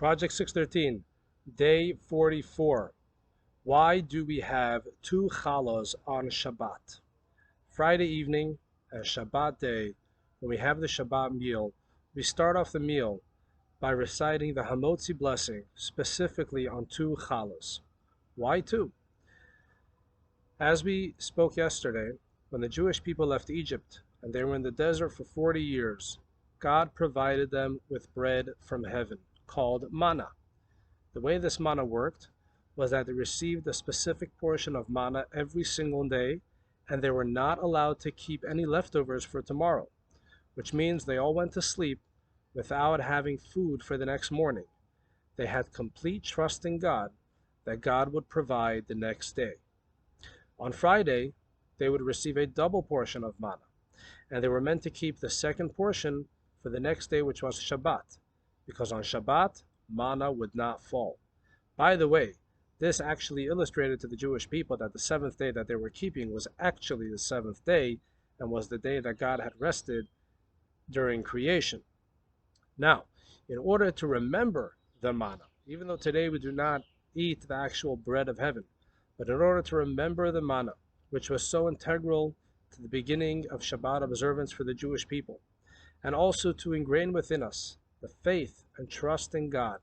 Project 613, Day 44. Why do we have two challahs on Shabbat? Friday evening and Shabbat day, when we have the Shabbat meal, we start off the meal by reciting the Hamotzi blessing, specifically on two challahs. Why two? As we spoke yesterday, when the Jewish people left Egypt and they were in the desert for 40 years, God provided them with bread from heaven, called manna. The way this manna worked was that they received a specific portion of manna every single day, and they were not allowed to keep any leftovers for tomorrow, which means they all went to sleep without having food for the next morning. They had complete trust in God that God would provide the next day. On Friday, they would receive a double portion of manna, and they were meant to keep the second portion for the next day, which was Shabbat, because on Shabbat, manna would not fall. By the way, this actually illustrated to the Jewish people that the seventh day that they were keeping was actually the seventh day and was the day that God had rested during creation. Now, in order to remember the manna, even though today we do not eat the actual bread of heaven, but in order to remember the manna, which was so integral to the beginning of Shabbat observance for the Jewish people, and also to ingrain within us the faith and trust in God,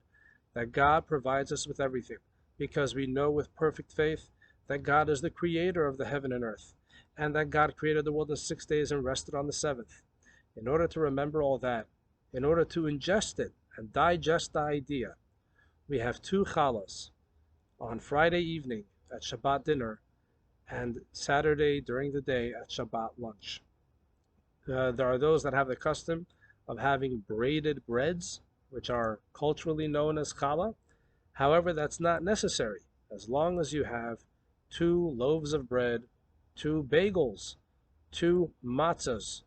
that God provides us with everything, because we know with perfect faith that God is the creator of the heaven and earth, and that God created the world in 6 days and rested on the seventh. In order to remember all that, in order to ingest it and digest the idea, we have two challahs on Friday evening at Shabbat dinner and Saturday during the day at Shabbat lunch. There are those that have the custom of having braided breads, which are culturally known as challah. However, that's not necessary. As long as you have 2 loaves of bread, 2 bagels, 2 matzahs,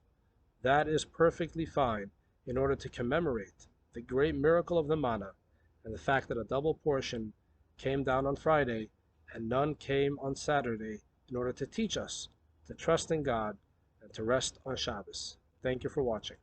that is perfectly fine in order to commemorate the great miracle of the manna and the fact that a double portion came down on Friday and none came on Saturday, in order to teach us to trust in God and to rest on Shabbos. Thank you for watching.